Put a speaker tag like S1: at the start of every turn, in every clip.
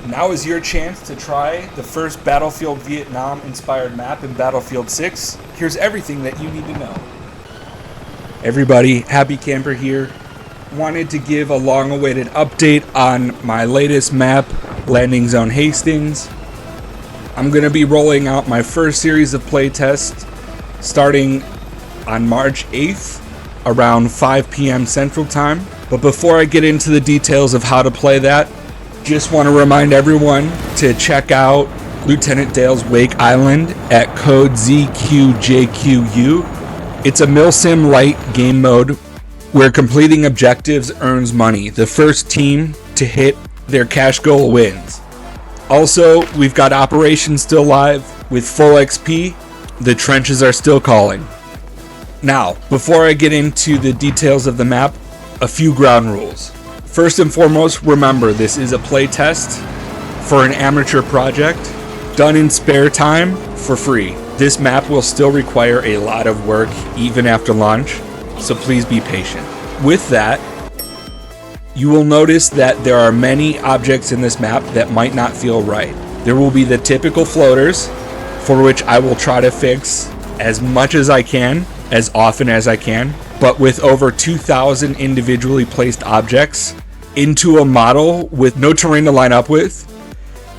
S1: Now is your chance to try the first Battlefield Vietnam inspired map in Battlefield 6. Here's everything that you need to know. Everybody, Happy Camper here. Wanted to give a long-awaited update on my latest map, Landing Zone Hastings. I'm going to be rolling out my first series of playtests starting on March 8th around 5 p.m. Central Time. But before I get into the details of how to play that, just want to remind everyone to check out Lieutenant Dale's Wake Island at code ZQJQU. It's a milsim light game mode where completing objectives earns money. The first team to hit their cash goal wins. Also, we've got operations still live with full XP. The trenches are still calling. Now, before I get into the details of the map, a few ground rules. First and foremost, remember this is a playtest for an amateur project done in spare time for free. This map will still require a lot of work even after launch, so please be patient. With that, you will notice that there are many objects in this map that might not feel right. There will be the typical floaters, for which I will try to fix as much as I can, as often as I can, but with over 2,000 individually placed objects into a model with no terrain to line up with,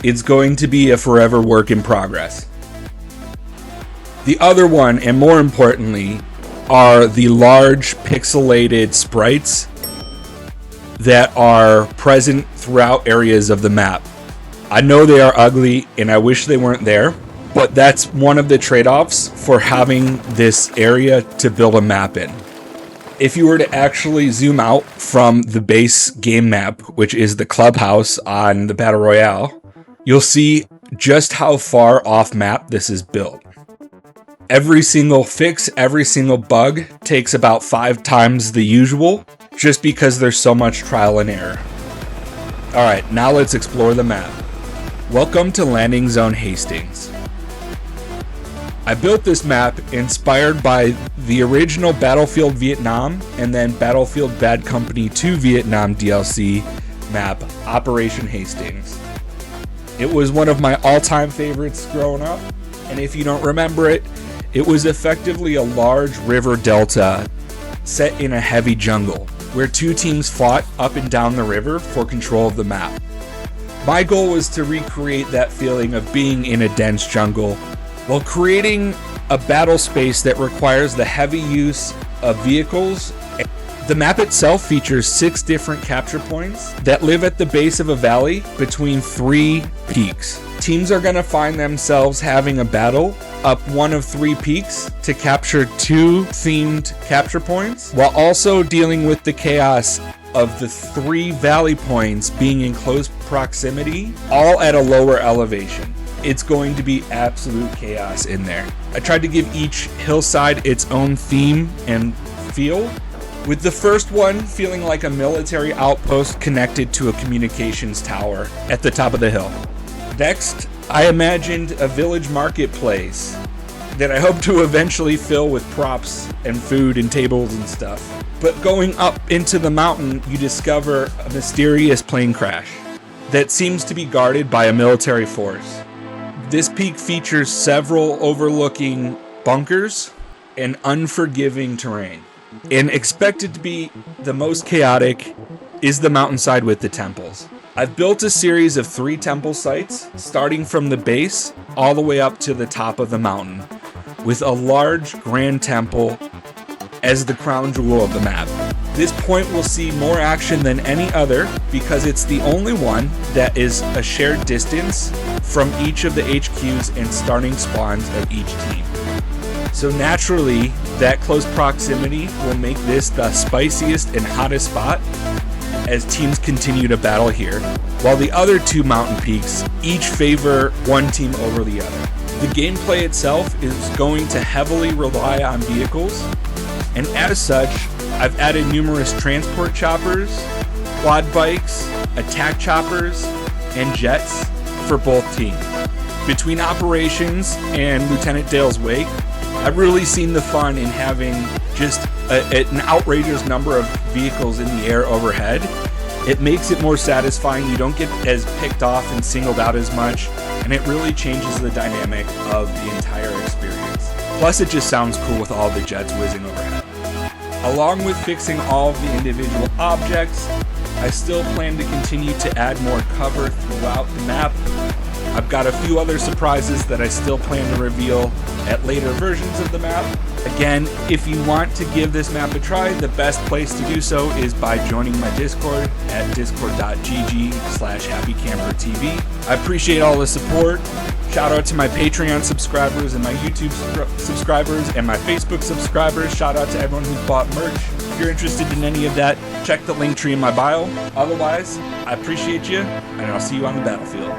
S1: it's going to be a forever work in progress. The other one, and more importantly, are the large pixelated sprites that are present throughout areas of the map. I know they are ugly and I wish they weren't there, but that's one of the trade-offs for having this area to build a map in. If you were to actually zoom out from the base game map, which is the clubhouse on the Battle Royale, you'll see just how far off map this is built. Every single fix, every single bug takes about 5 times the usual, just because there's so much trial and error. Alright, now let's explore the map. Welcome to Landing Zone Hastings. I built this map inspired by the original Battlefield Vietnam and then Battlefield Bad Company 2 Vietnam DLC map, Operation Hastings. It was one of my all-time favorites growing up, and if you don't remember it, it was effectively a large river delta set in a heavy jungle, where 2 teams fought up and down the river for control of the map. My goal was to recreate that feeling of being in a dense jungle while creating a battle space that requires the heavy use of vehicles. The map itself features 6 different capture points that live at the base of a valley between 3 peaks. Teams are going to find themselves having a battle up one of 3 peaks to capture 2 themed capture points, while also dealing with the chaos of the 3 valley points being in close proximity, all at a lower elevation. It's going to be absolute chaos in there. I tried to give each hillside its own theme and feel, with the first one feeling like a military outpost connected to a communications tower at the top of the hill. Next, I imagined a village marketplace that I hope to eventually fill with props and food and tables and stuff. But going up into the mountain, you discover a mysterious plane crash that seems to be guarded by a military force. This peak features several overlooking bunkers and unforgiving terrain. And expected to be the most chaotic is the mountainside with the temples. I've built a series of 3 temple sites, starting from the base all the way up to the top of the mountain, with a large grand temple as the crown jewel of the map. This point will see more action than any other because it's the only one that is a shared distance from each of the HQs and starting spawns of each team. So naturally, that close proximity will make this the spiciest and hottest spot as teams continue to battle here, while the other 2 mountain peaks each favor one team over the other. The gameplay itself is going to heavily rely on vehicles, and as such, I've added numerous transport choppers, quad bikes, attack choppers, and jets for both teams. Between operations and Lieutenant Dale's Wake, I've really seen the fun in having just an outrageous number of vehicles in the air overhead It makes it more satisfying. You don't get as picked off and singled out as much, and it really changes the dynamic of the entire experience. Plus, it just sounds cool with all the jets whizzing overhead. Along with fixing all of the individual objects, I still plan to continue to add more cover throughout the map. I've got a few other surprises that I still plan to reveal at later versions of the map. Again, if you want to give this map a try, the best place to do so is by joining my Discord at discord.gg/happycampertv. I appreciate all the support. Shout out to my Patreon subscribers and my YouTube subscribers and my Facebook subscribers. Shout out to everyone who's bought merch. If you're interested in any of that, check the link tree in my bio. Otherwise, I appreciate you, and I'll see you on the battlefield.